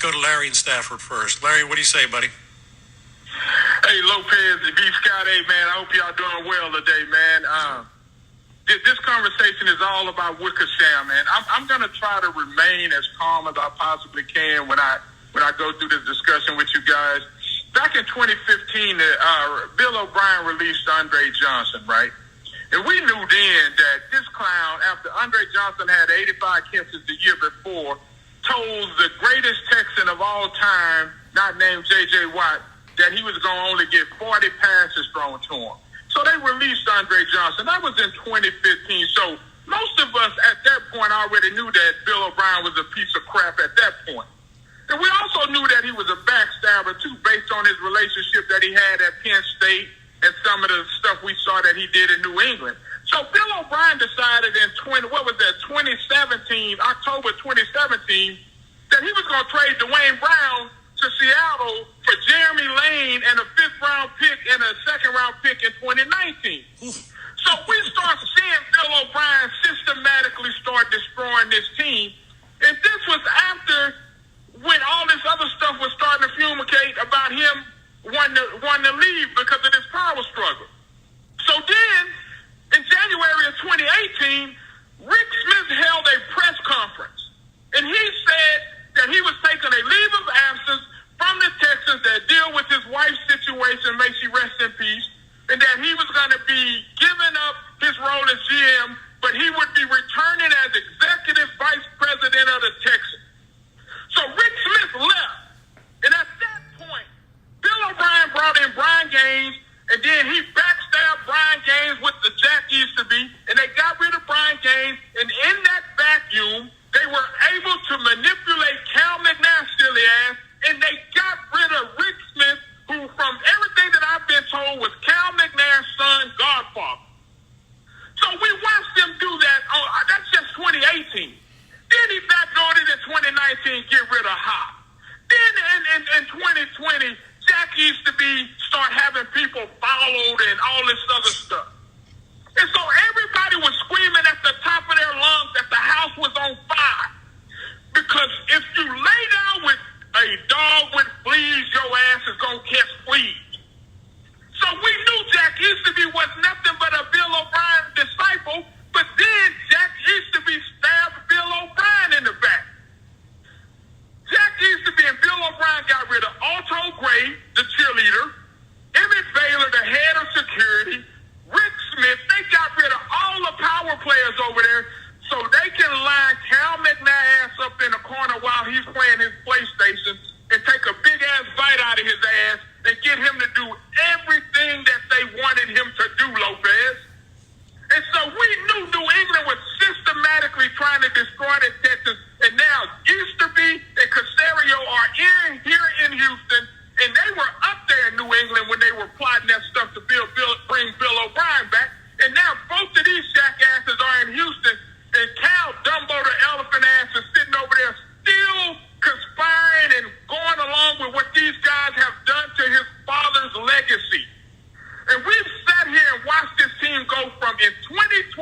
go to Larry-N-Stafford first. Larry, what do you say, buddy? Hey, Lopez and B. Scott, hey, man, I hope y'all doing well today, man. This conversation is all about WickerSHAM, man. I'm going to try to remain as calm as I possibly can when I go through this discussion with you guys. Back in 2015, Bill O'Brien released Andre Johnson, right? And we knew then that this clown, after Andre Johnson had 85 catches the year before, told the greatest Texan of all time, not named J.J. Watt, that he was going to only get 40 passes thrown to him. So they released Andre Johnson. That was in 2015. So most of us at that point already knew that Bill O'Brien was a piece of crap at that point. And we also knew that he was a backstabber, too, based on his relationship that he had at Penn State and some of the stuff we saw that he did in New England. So Bill O'Brien decided in 2017, October 2017, that he was going to trade Dwayne Brown to Seattle for Jeremy Lane and a fifth-round pick and a second-round pick in 2019. So we start seeing Bill O'Brien systematically start destroying this team. And this was after when all this other stuff was starting to fumigate about him wanting to leave because of this power struggle. So then, in January of 2018, Rick Smith held a press conference. And he said that he was taking a leave of absence from the Texans that deal with his wife's situation, may she rest in peace, and that he was going to be giving up his role as GM, but he would be returning as executive vice president of the Texans. So Rick Smith left, and at that point, Bill O'Brien brought in Brian Gaines, and then he backstabbed Brian Gaines with the Jack Easterby, and they got rid of Brian Gaines, and in that vacuum, they were able to manipulate Cal McNair's silly ass, and they got rid of Rick Smith, who, from everything that I've been told, was Cal McNair's son, godfather. So we watched them do that. Oh, that's just 2018. Then he backloaded in 2019, get rid of Hop. Then in 2020, Jack Easterby start having people followed and all this other stuff. And so everybody was screaming at the top of their lungs that the house was on fire. Because if you lay down with a dog with fleas, your ass is going to catch fleas. So we knew Jack Easterby was nothing but a Bill O'Brien disciple, but then Jack Easterby stabbed Bill O'Brien in the back. Jack Easterby and Bill O'Brien got rid of Otto Gray, the cheerleader, Emmett Baylor, the head of security, Rick Smith. They got rid of all the power players over there so they can line Cal McNair ass up in the corner while he's playing his PlayStation and take a big-ass bite out of his ass and get him to do everything that they wanted him to do, Lopez. And so we knew New England was systematically trying to destroy the Texans, and now Easterby and Caserio are here in Houston, and they were up there in New England when they were plotting that stuff to bring Bill O'Brien back, and now both of these jackasses are in Houston, and Cal Dumbo the elephant ass is sitting over there still conspiring and going along with what these guys have done to his father's legacy. And we've sat here and watched this team go from in 2011,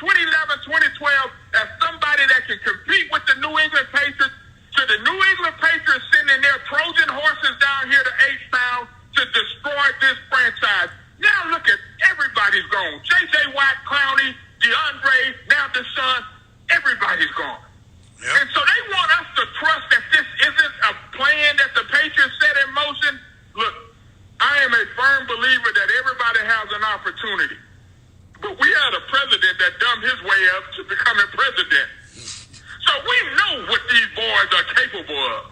2012, as somebody that can compete with the New England Patriots to the New England Patriots sending their Trojan horses down here to H-Town to destroy this franchise. Now look at everybody's gone. J.J. Watt, Clowney, DeAndre, now Deshaun, everybody's gone. Yep. And so they want us to trust that this isn't a plan that the Patriots set in motion. Look, I am a firm believer that everybody has an opportunity. But we had a president that dumbed his way up to becoming president. So we know what these boys are capable of.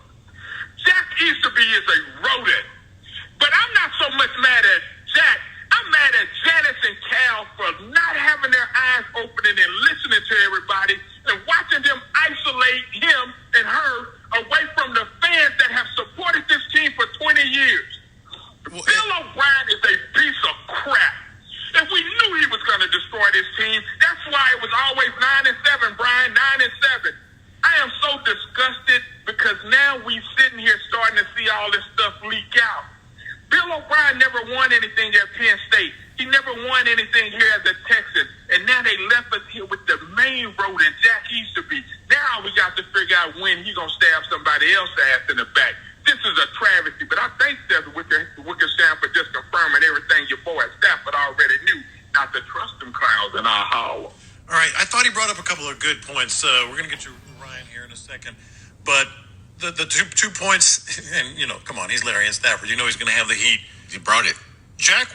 Jack Easterby is a rodent. But I'm not so much mad at Jack. I'm mad at Janice and Cal for not having their eyes opening and listening to everybody and watching them isolate him and her away from the fans that have supported this team for 20 years. Well, Bill O'Brien is a piece of crap. If we knew he was going to destroy this team, that's why it was always 9-7, Brian, 9-7. I am so disgusted because now we sitting here starting to see all this stuff leak out. Bill O'Brien never won anything at Penn State. He never won anything here as a Texan. And now they left us here with the main rodent, Jack Easterby. Now we got to figure out when he gonna stab somebody else's ass in the back. This is a travesty, but I thank WickerSHAM for just confirming everything your boy Stafford already knew, not to trust them clowns in our hall. All right, I thought he brought up a couple of good points. We're going to get you Ryan here in a second, but the two points, and come on, he's Larry-N-Stafford. You know he's going to have the heat. He brought it. Jack